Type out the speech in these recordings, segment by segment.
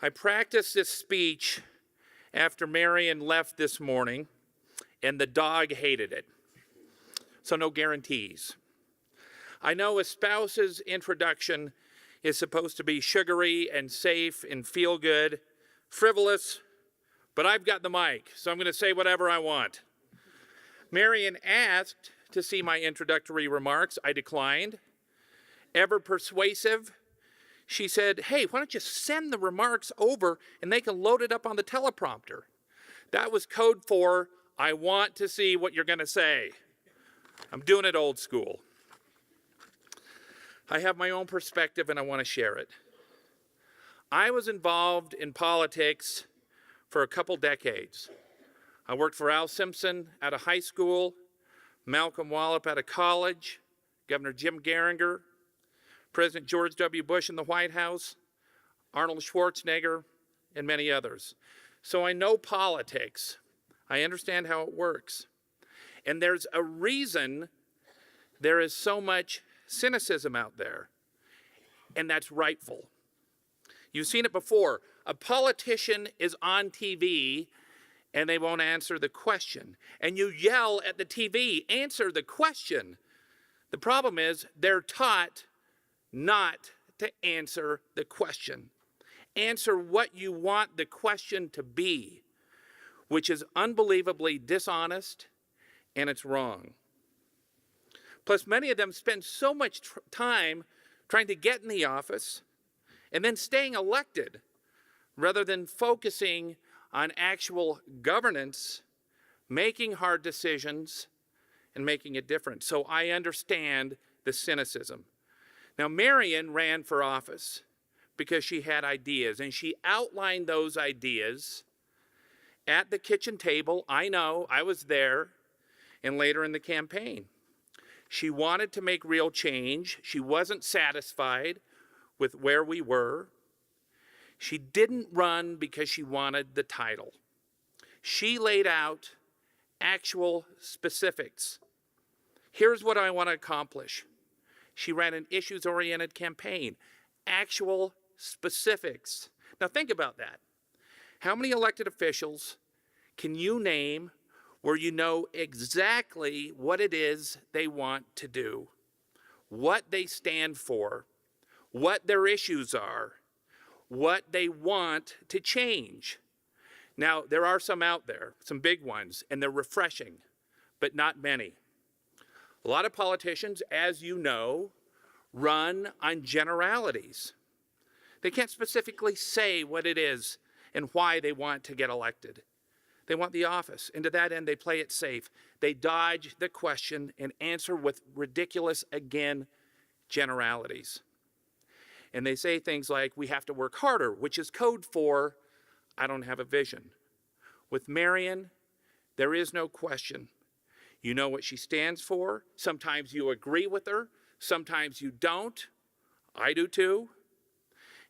I practiced this speech after Marian left this morning, and the dog hated it. So no guarantees. I know a spouse's introduction is supposed to be sugary and safe and feel good, frivolous, but I've got the mic, so I'm going to say whatever I want. Marian asked to see my introductory remarks. I declined. Ever persuasive, she said, hey, why don't you send the remarks over and they can load it up on the teleprompter? That was code for, I want to see what you're going to say. I'm doing it old school. I have my own perspective and I want to share it. I was involved in politics for a couple decades. I worked for Al Simpson out of high school, Malcolm Wallop out of college, Governor Jim Geringer, President George W. Bush in the White House, Arnold Schwarzenegger, and many others. So I know politics. I understand how it works. And there's a reason there is so much cynicism out there, and that's rightful. You've seen it before. A politician is on TV and they won't answer the question. And you yell at the TV, answer the question. The problem is they're taught not to answer the question. Answer what you want the question to be, which is unbelievably dishonest, and it's wrong. Plus, many of them spend so much time trying to get in the office and then staying elected rather than focusing on actual governance, making hard decisions, and making a difference. So I understand the cynicism. Now, Marian ran for office because she had ideas, and she outlined those ideas at the kitchen table. I know, I was there, and later in the campaign. She wanted to make real change. She wasn't satisfied with where we were. She didn't run because she wanted the title. She laid out actual specifics. Here's what I want to accomplish. She ran an issues-oriented campaign. Actual specifics. Now think about that. How many elected officials can you name where you know exactly what it is they want to do, what they stand for, what their issues are, what they want to change? Now, there are some out there, some big ones, and they're refreshing, but not many. A lot of politicians, as you know, run on generalities. They can't specifically say what it is and why they want to get elected. They want the office, and to that end, they play it safe. They dodge the question and answer with ridiculous, again, generalities. And they say things like, we have to work harder, which is code for, I don't have a vision. With Marian, there is no question. You know what she stands for. Sometimes you agree with her. Sometimes you don't. I do too.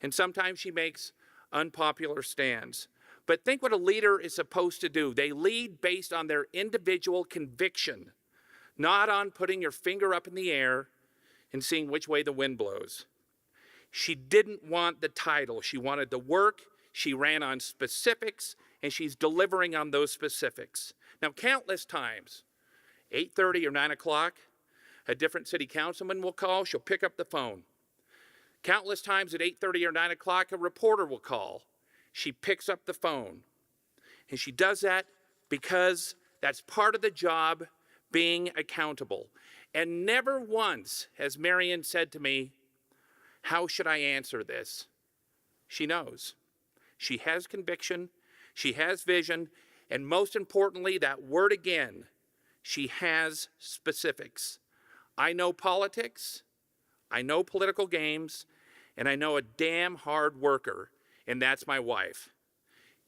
And sometimes she makes unpopular stands. But think what a leader is supposed to do. They lead based on their individual conviction, not on putting your finger up in the air and seeing which way the wind blows. She didn't want the title. She wanted the work. She ran on specifics, and she's delivering on those specifics. Now, countless times, 8:30 or 9 o'clock, a different city councilman will call. She'll pick up the phone. Countless times at 8:30 or 9 o'clock, a reporter will call. She picks up the phone. And she does that because that's part of the job, being accountable. And never once has Marian said to me, how should I answer this? She knows. She has conviction, she has vision, and most importantly, that word again, she has specifics. I know politics, I know political games, and I know a damn hard worker, and that's my wife.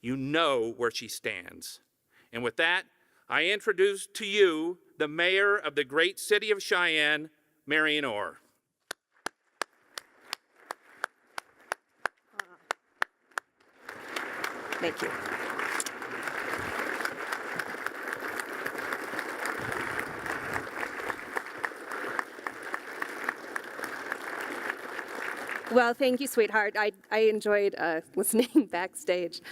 You know where she stands. And with that, I introduce to you the mayor of the great city of Cheyenne, Marian Orr. Thank you. Well, thank you, sweetheart. I enjoyed listening backstage.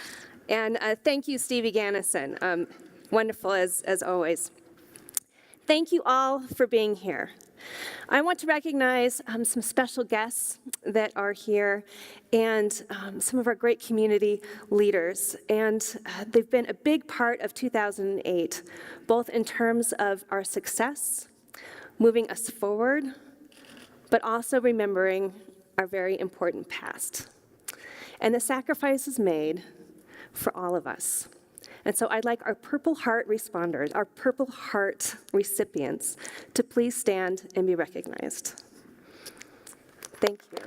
And thank you, Stevie Ganison. Wonderful as always. Thank you all for being here. I want to recognize some special guests that are here and some of our great community leaders. And they've been a big part of 2008, both in terms of our success, moving us forward, but also remembering our very important past and the sacrifices made for all of us. And so I'd like our Purple Heart responders, our Purple Heart recipients, to please stand and be recognized. Thank you.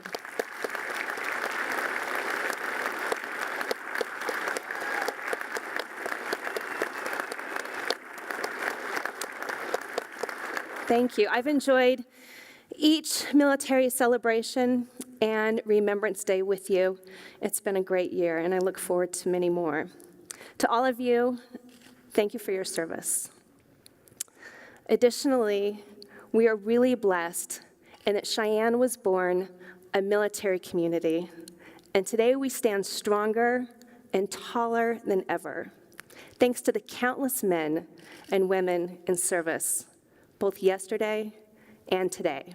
Thank you. I've enjoyed each military celebration and Remembrance Day with you. It's been a great year, and I look forward to many more. To all of you, thank you for your service. Additionally, we are really blessed in that Cheyenne was born a military community, and today we stand stronger and taller than ever, thanks to the countless men and women in service, both yesterday and today.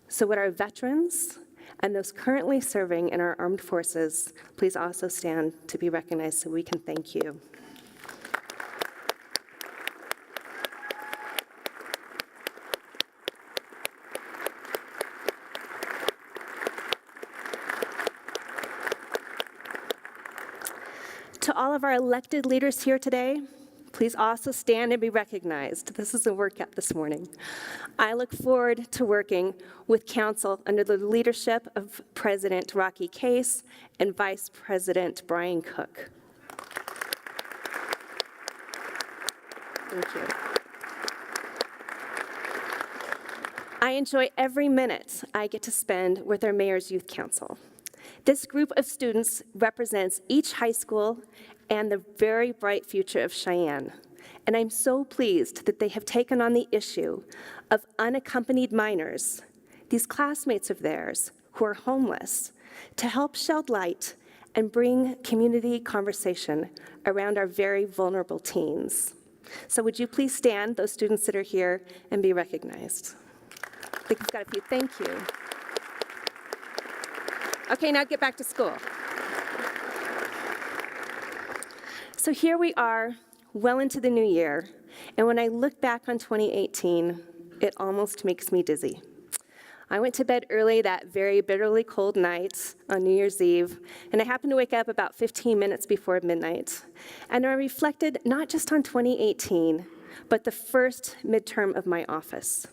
So would our veterans and those currently serving in our armed forces please also stand to be recognized so we can thank you. To all of our elected leaders here today, please also stand and be recognized. This is a workout this morning. I look forward to working with council under the leadership of President Rocky Case and Vice President Brian Cook. Thank you. I enjoy every minute I get to spend with our Mayor's Youth Council. This group of students represents each high school and the very bright future of Cheyenne. And I'm so pleased that they have taken on the issue of unaccompanied minors, these classmates of theirs who are homeless, to help shed light and bring community conversation around our very vulnerable teens. So would you please stand, those students that are here, and be recognized? I think we've got a few. Thank you. Okay, now get back to school. So here we are, well into the new year, and when I look back on 2018, it almost makes me dizzy. I went to bed early that very bitterly cold night on New Year's Eve, and I happened to wake up about 15 minutes before midnight. And I reflected not just on 2018, but the first midterm of my office.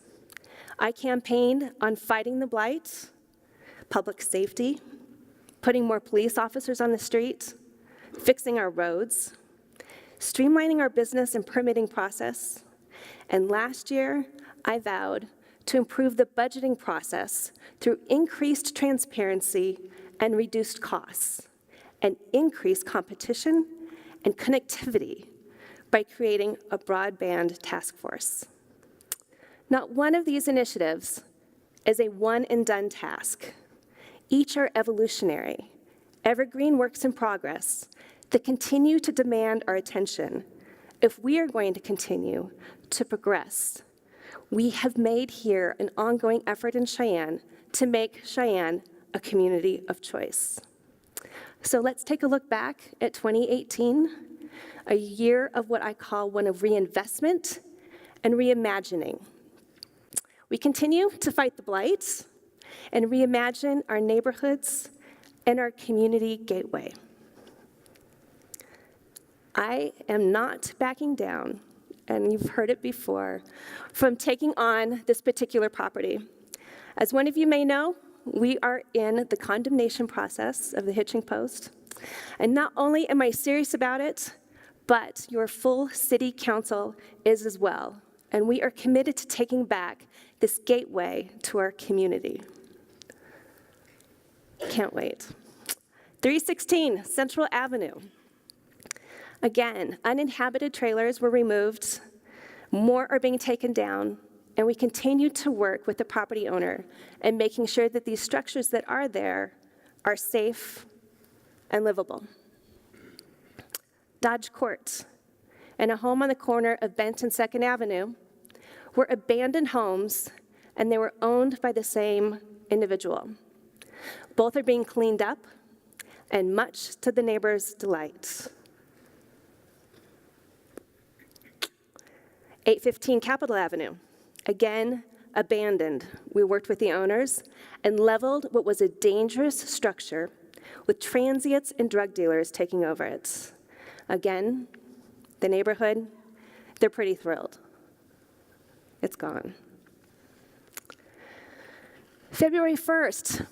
I campaigned on fighting the blight, public safety, putting more police officers on the street, fixing our roads, streamlining our business and permitting process. And last year, I vowed to improve the budgeting process through increased transparency and reduced costs, and increased competition and connectivity by creating a broadband task force. Not one of these initiatives is a one-and-done task. Each are evolutionary, evergreen works in progress that continue to demand our attention if we are going to continue to progress. We have made here an ongoing effort in Cheyenne to make Cheyenne a community of choice. So let's take a look back at 2018, a year of what I call one of reinvestment and reimagining. We continue to fight the blight and reimagine our neighborhoods and our community gateway. I am not backing down, and you've heard it before, from taking on this particular property. As one of you may know, we are in the condemnation process of the hitching post. And not only am I serious about it, but your full city council is as well. And we are committed to taking back this gateway to our community. Can't wait. 316 Central Avenue. Again, uninhabited trailers were removed. More are being taken down. and we continue to work with the property owner in making sure that these structures that are there are safe and livable. Dodge Court and a home on the corner of Bent and 2nd Avenue were abandoned homes, and they were owned by the same individual. Both are being cleaned up, and much to the neighbors' delight. 815 Capitol Avenue, again abandoned. We worked with the owners and leveled what was a dangerous structure with transients and drug dealers taking over it. Again, the neighborhood, they're pretty thrilled. It's gone. February 1st,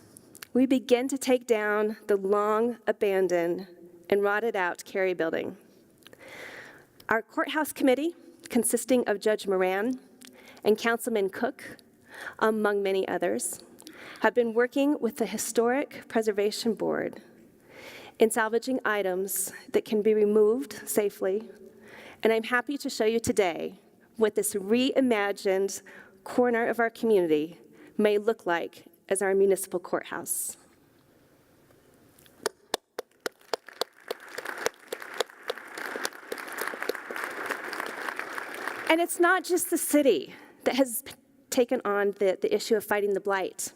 we begin to take down the long abandoned and rotted out Cary building. Our courthouse committee, consisting of Judge Moran and Councilman Cook, among many others, have been working with the Historic Preservation Board in salvaging items that can be removed safely. And I'm happy to show you today what this reimagined corner of our community may look like as our municipal courthouse. And it's not just the city that has taken on the issue of fighting the blight.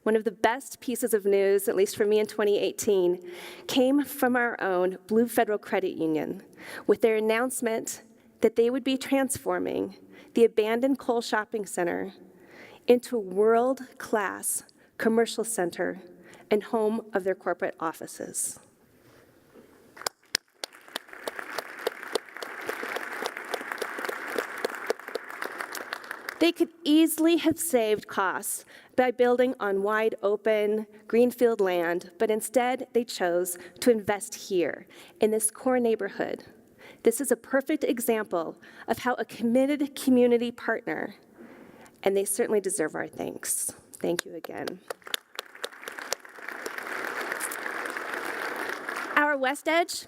One of the best pieces of news, at least for me in 2018, came from our own Blue Federal Credit Union with their announcement that they would be transforming the abandoned Cole Shopping Center into a world-class commercial center and home of their corporate offices. They could easily have saved costs by building on wide open greenfield land, but instead they chose to invest here in this core neighborhood. This is a perfect example of how a committed community partner, and they certainly deserve our thanks. Thank you again. Our West Edge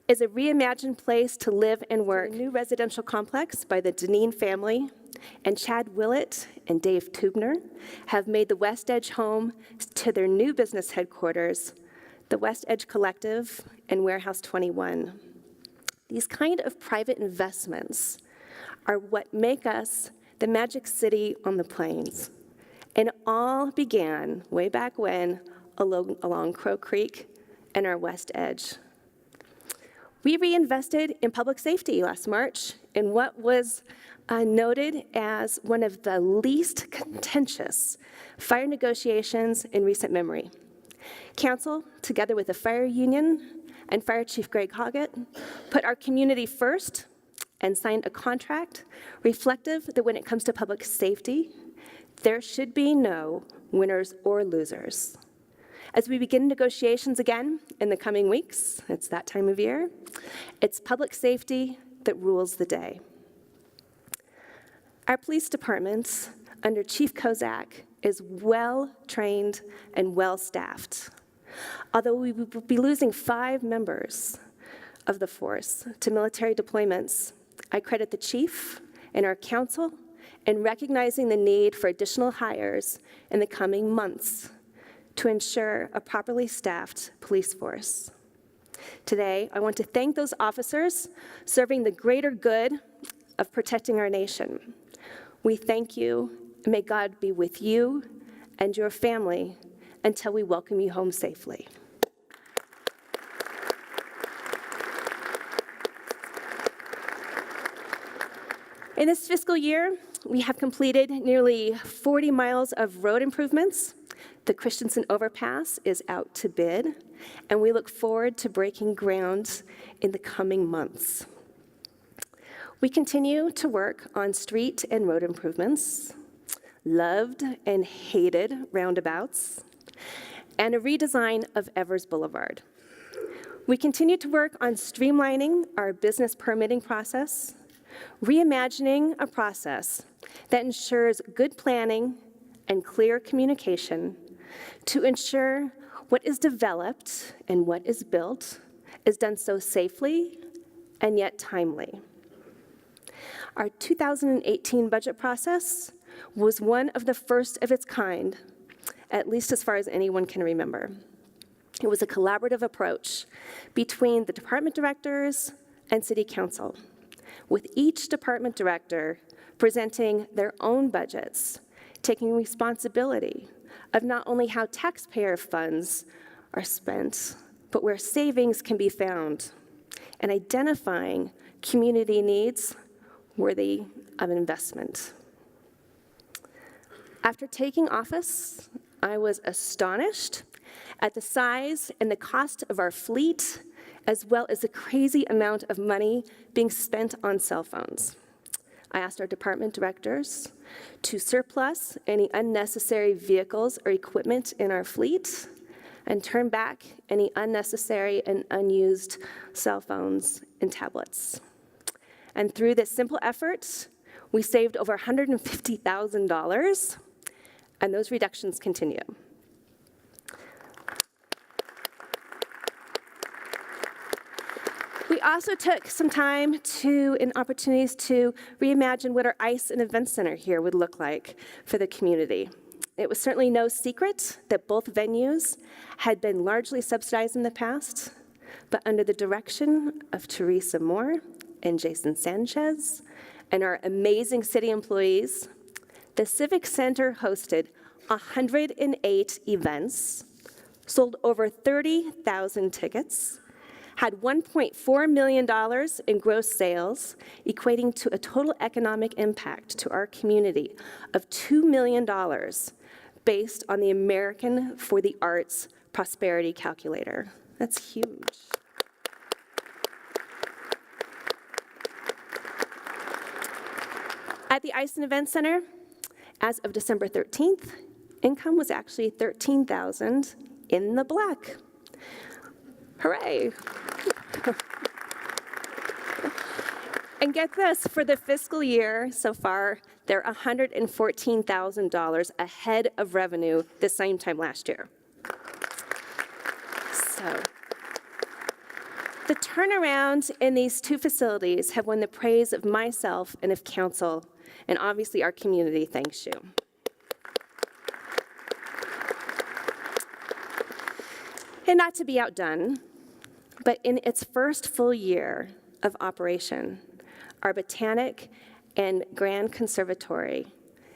is a reimagined place to live and work. A new residential complex by the Deneen family, and Chad Willett and Dave Tubner have made the West Edge home to their new business headquarters, the West Edge Collective and Warehouse 21. These kind of private investments are what make us the Magic City on the Plains. And it all began way back when along Crow Creek and our West Edge. We reinvested in public safety last March in what was noted as one of the least contentious fire negotiations in recent memory. Council, together with the fire union and Fire Chief Greg Hoggett, put our community first and signed a contract reflective that when it comes to public safety, there should be no winners or losers. As we begin negotiations again in the coming weeks, it's that time of year, it's public safety that rules the day. Our police department, under Chief Kozak, is well-trained and well-staffed. Although we will be losing 5 members of the force to military deployments, I credit the chief and our council in recognizing the need for additional hires in the coming months to ensure a properly staffed police force. Today, I want to thank those officers serving the greater good of protecting our nation. We thank you, and may God be with you and your family until we welcome you home safely. In this fiscal year, we have completed nearly 40 miles of road improvements. The Christensen Overpass is out to bid, and we look forward to breaking ground in the coming months. We continue to work on street and road improvements, loved and hated roundabouts, and a redesign of Evers Boulevard. We continue to work on streamlining our business permitting process, reimagining a process that ensures good planning and clear communication to ensure what is developed and what is built is done so safely and yet timely. Our 2018 budget process was one of the first of its kind, at least as far as anyone can remember. It was a collaborative approach between the department directors and city council, with each department director presenting their own budgets, taking responsibility of not only how taxpayer funds are spent, but where savings can be found, and identifying community needs worthy of investment. After taking office, I was astonished at the size and the cost of our fleet, as well as the crazy amount of money being spent on cell phones. I asked our department directors to surplus any unnecessary vehicles or equipment in our fleet and turn back any unnecessary and unused cell phones and tablets. And through this simple effort, we saved over $150,000, and those reductions continue. We also took some time and opportunities to reimagine what our ICE and Event Center here would look like for the community. It was certainly no secret that both venues had been largely subsidized in the past, but under the direction of Teresa Moore and Jason Sanchez and our amazing city employees, the Civic Center hosted 108 events, sold over 30,000 tickets, had $1.4 million in gross sales, equating to a total economic impact to our community of $2 million based on the American for the Arts Prosperity Calculator. That's huge. At the ICE and Event Center, as of December 13th, income was actually $13,000 in the black. Hooray. And get this, for the fiscal year so far, they're $114,000 ahead of revenue this same time last year. So, the turnaround in these two facilities have won the praise of myself and of council, and obviously our community thanks you. And not to be outdone, but in its first full year of operation, our Botanic and Grand Conservatory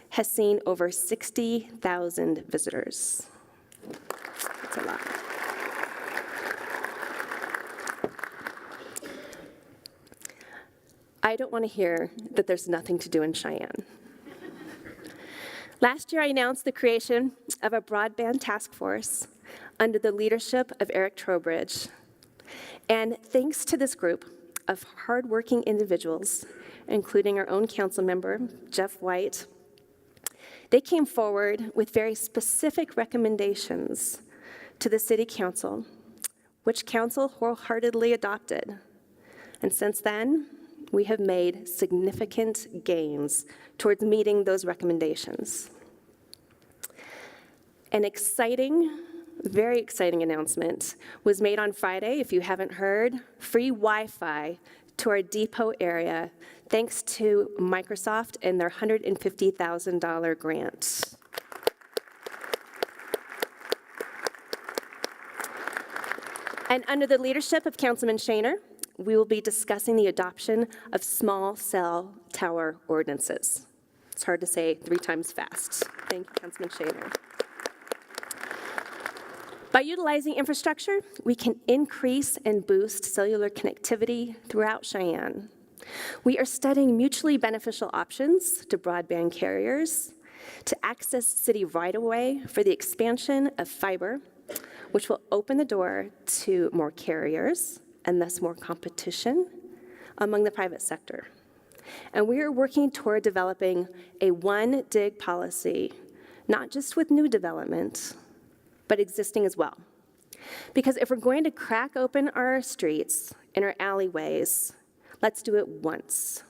has seen over 60,000 visitors. That's a lot. I don't want to hear that there's nothing to do in Cheyenne. Last year, I announced the creation of a broadband task force under the leadership of Eric Trowbridge. And thanks to this group of hardworking individuals, including our own council member, Jeff White, they came forward with very specific recommendations to the city council, which council wholeheartedly adopted. And since then, we have made significant gains towards meeting those recommendations. An exciting, very exciting announcement was made on Friday. If you haven't heard, free Wi-Fi to our depot area, thanks to Microsoft and their $150,000 grant. And under the leadership of Councilman Shaner, we will be discussing the adoption of small cell tower ordinances. It's hard to say 3 times fast. Thank you, Councilman Shaner. By utilizing infrastructure, we can increase and boost cellular connectivity throughout Cheyenne. We are studying mutually beneficial options to broadband carriers, to access city right-of-way for the expansion of fiber, which will open the door to more carriers and thus more competition among the private sector. And we are working toward developing a one-dig policy, not just with new development, but existing as well. Because if we're going to crack open our streets and our alleyways, let's do it once.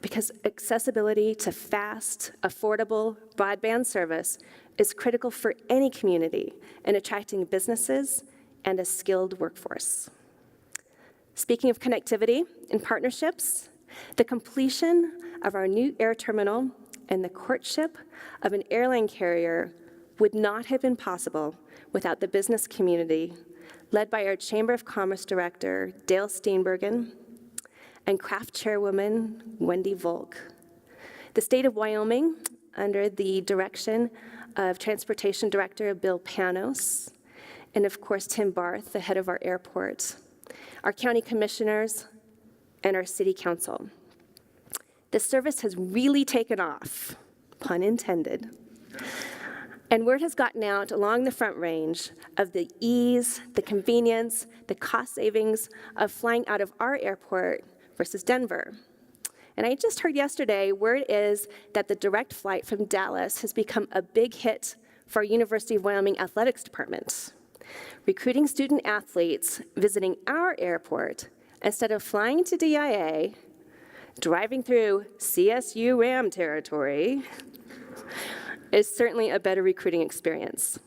Because accessibility to fast, affordable broadband service is critical for any community in attracting businesses and a skilled workforce. Speaking of connectivity and partnerships, the completion of our new air terminal and the courtship of an airline carrier would not have been possible without the business community, led by our Chamber of Commerce Director, Dale Steenbergen, and Craft Chairwoman, Wendy Volk. The state of Wyoming, under the direction of Transportation Director Bill Panos, and of course Tim Barth, the head of our airport, our county commissioners, and our city council. The service has really taken off, pun intended. And word has gotten out along the Front Range of the ease, the convenience, the cost savings of flying out of our airport versus Denver. And I just heard yesterday, word is that the direct flight from Dallas has become a big hit for our University of Wyoming Athletics Department. Recruiting student athletes visiting our airport instead of flying to DIA, driving through CSU Ram territory, is certainly a better recruiting experience.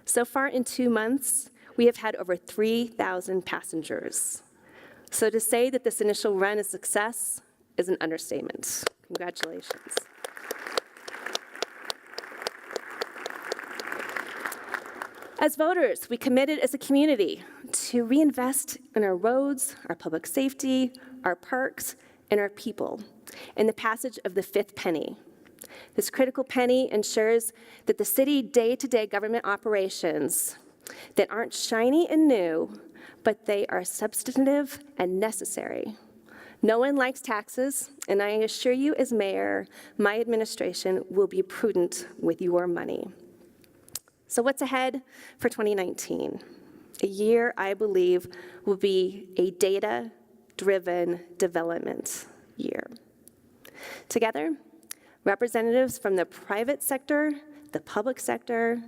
So far in 2 months, we have had over 3,000 passengers. So to say that this initial run is a success is an understatement. Congratulations. As voters, we committed as a community to reinvest in our roads, our public safety, our parks, and our people in the passage of the fifth penny. This critical penny ensures that the city day-to-day government operations that aren't shiny and new, but they are substantive and necessary. No one likes taxes, and I assure you as mayor, my administration will be prudent with your money. So what's ahead for 2019? A year, I believe, will be a data-driven development year. Together, representatives from the private sector, the public sector,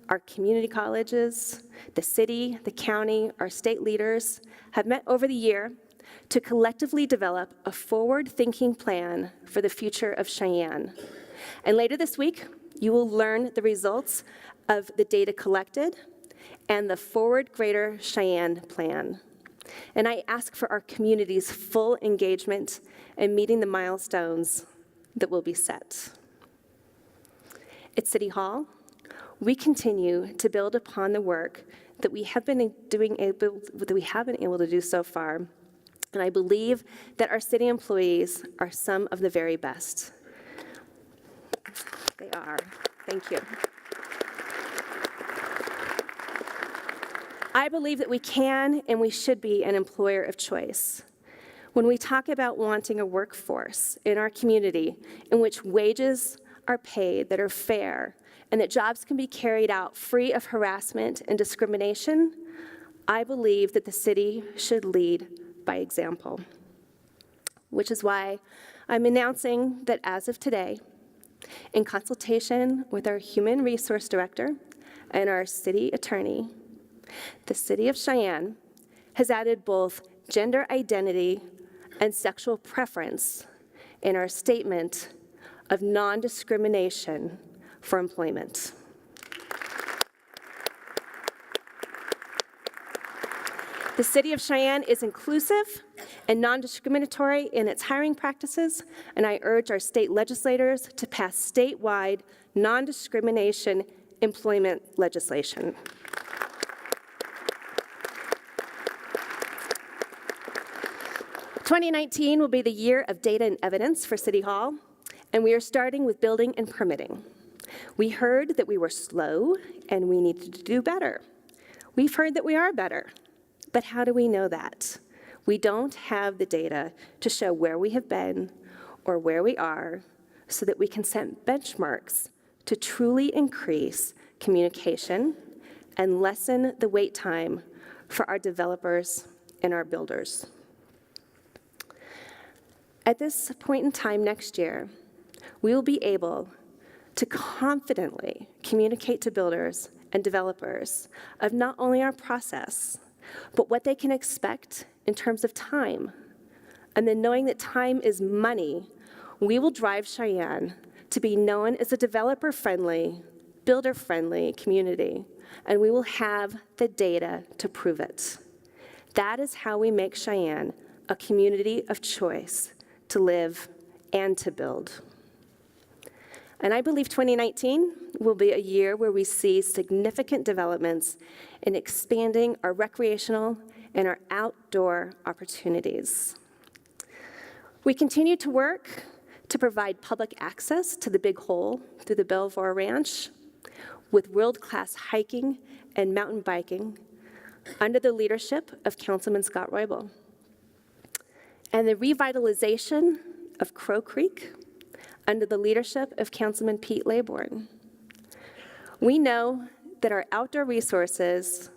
our community colleges, the city, the county, our state leaders have met over the year to collectively develop a forward-thinking plan for the future of Cheyenne. And later this week, you will learn the results of the data collected and the Forward Greater Cheyenne plan. And I ask for our community's full engagement in meeting the milestones that will be set. At City Hall, we continue to build upon the work that we have been able to do so far, and I believe that our city employees are some of the very best. They are. Thank you. I believe that we can and we should be an employer of choice. When we talk about wanting a workforce in our community in which wages are paid that are fair and that jobs can be carried out free of harassment and discrimination, I believe that the city should lead by example. Which is why I'm announcing that as of today, in consultation with our Human Resource Director and our city attorney, the City of Cheyenne has added both gender identity and sexual preference in our statement of non-discrimination for employment. The City of Cheyenne is inclusive and non-discriminatory in its hiring practices, and I urge our state legislators to pass statewide non-discrimination employment legislation. "2019 will be the year of data and evidence for City Hall, and we are starting with building and permitting. We heard that we were slow and we needed to do better. We've heard that we are better, but how do we know that? We don't have the data to show where we have been or where we are so that we can set benchmarks to truly increase communication and lessen the wait time for our developers and our builders. At this point in time next year, we will be able to confidently communicate to builders and developers of not only our process, but what they can expect in terms of time. And then knowing that time is money, we will drive Cheyenne to be known as a developer-friendly, builder-friendly community, and we will have the data to prove it. That is how we make Cheyenne a community of choice to live and to build. And I believe 2019 will be a year where we see significant developments in expanding our recreational and our outdoor opportunities. We continue to work to provide public access to the Big Hole through the Belvoir Ranch with world-class hiking and mountain biking under the leadership of Councilman Scott Roybal. And the revitalization of Crow Creek under the leadership of Councilman Pete Laybourne. We know that our outdoor resources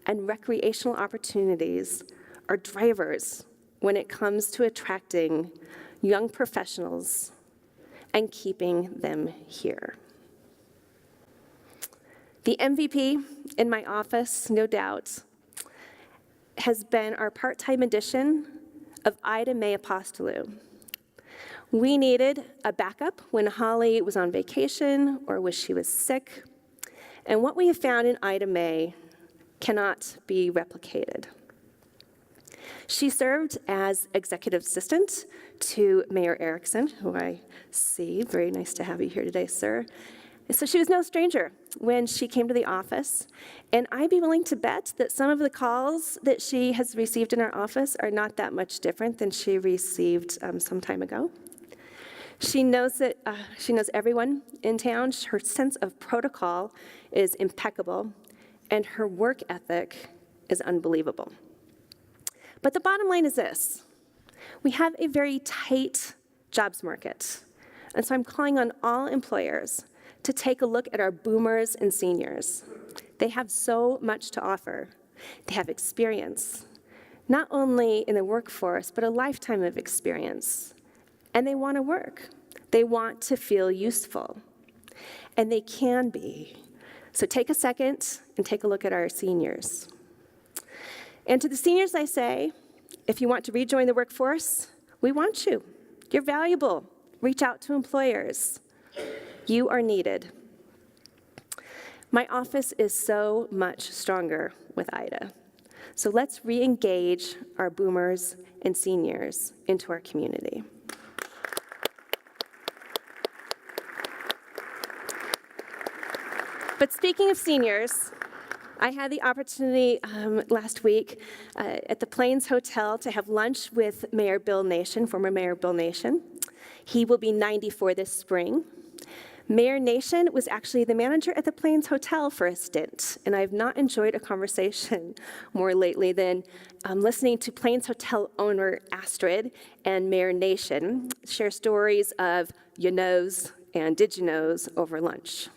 and recreational opportunities are drivers when it comes to attracting young professionals and keeping them here. The MVP in my office, no doubt, has been our part-time addition of Ida Mae Apostolou. We needed a backup when Holly was on vacation or when she was sick, and what we have found in Ida Mae cannot be replicated. She served as executive assistant to Mayor Erickson, who I see. Very nice to have you here today, sir. So she was no stranger when she came to the office, and I'd be willing to bet that some of the calls that she has received in our office are not that much different than she received some time ago. She knows everyone in town. Her sense of protocol is impeccable, and her work ethic is unbelievable. But the bottom line is this: we have a very tight jobs market, and so I'm calling on all employers to take a look at our boomers and seniors. They have so much to offer. They have experience, not only in the workforce, but a lifetime of experience. And they want to work. They want to feel useful. And they can be. So take a second and take a look at our seniors. And to the seniors I say, if you want to rejoin the workforce, we want you. You're valuable. Reach out to employers. You are needed. My office is so much stronger with Ida. So let's re-engage our boomers and seniors into our community. But speaking of seniors, I had the opportunity last week at the Plains Hotel to have lunch with Mayor Bill Nation, former Mayor Bill Nation. He will be 94 this spring. Mayor Nation was actually the manager at the Plains Hotel for a stint, and I've not enjoyed a conversation more lately than listening to Plains Hotel owner Astrid and Mayor Nation share stories of you knows and did you knows over lunch.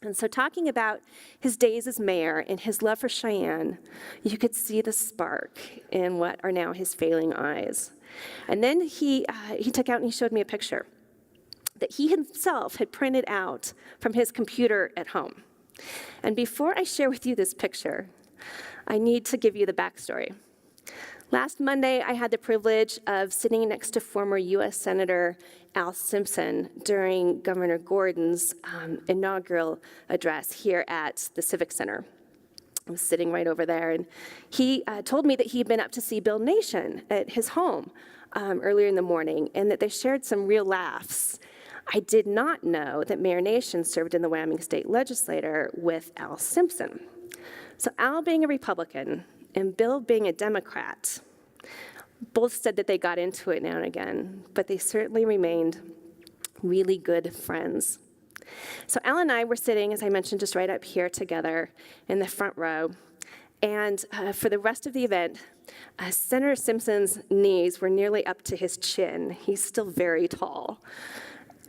And so talking about his days as mayor and his love for Cheyenne, you could see the spark in what are now his failing eyes. And then he took out and he showed me a picture that he himself had printed out from his computer at home. And before I share with you this picture, I need to give you the backstory. Last Monday, I had the privilege of sitting next to former U.S. Senator Al Simpson during Governor Gordon's inaugural address here at the Civic Center. I was sitting right over there, and he told me that he'd been up to see Bill Nation at his home earlier in the morning, and that they shared some real laughs. I did not know that Mayor Nation served in the Wyoming State Legislature with Al Simpson. So Al being a Republican and Bill being a Democrat, both said that they got into it now and again, but they certainly remained really good friends. So Al and I were sitting, as I mentioned, just right up here together in the front row. And for the rest of the event, Senator Simpson's knees were nearly up to his chin. He's still very tall.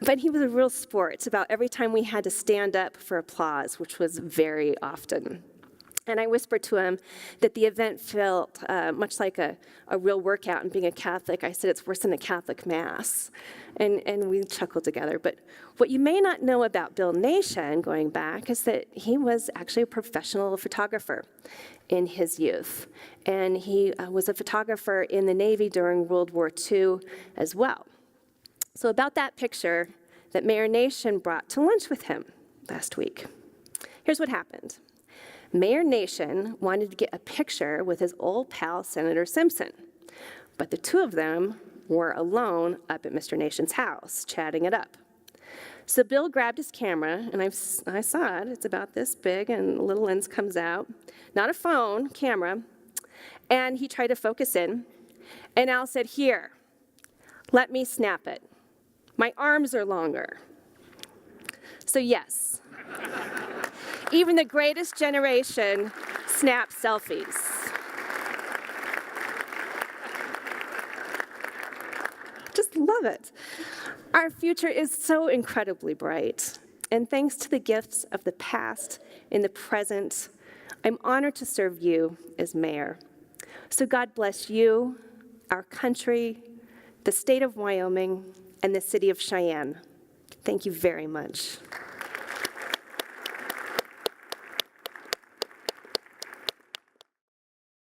But he was a real sport about every time we had to stand up for applause, which was very often. And I whispered to him that the event felt much like a real workout, and being a Catholic, I said it's worse than a Catholic Mass. And we chuckled together. But what you may not know about Bill Nation, going back, is that he was actually a professional photographer in his youth. And he was a photographer in the Navy during World War II as well. So about that picture that Mayor Nation brought to lunch with him last week. Here's what happened. Mayor Nation wanted to get a picture with his old pal, Senator Simpson, but the two of them were alone up at Mr. Nation's house, chatting it up. So Bill grabbed his camera, and I saw it. It's about this big, and a little lens comes out. Not a phone, camera. And he tried to focus in. And Al said, "Here, let me snap it. My arms are longer." So yes, even the greatest generation snaps selfies. Just love it. Our future is so incredibly bright. And thanks to the gifts of the past and the present, I'm honored to serve you as mayor. So God bless you, our country, the state of Wyoming, and the city of Cheyenne. Thank you very much.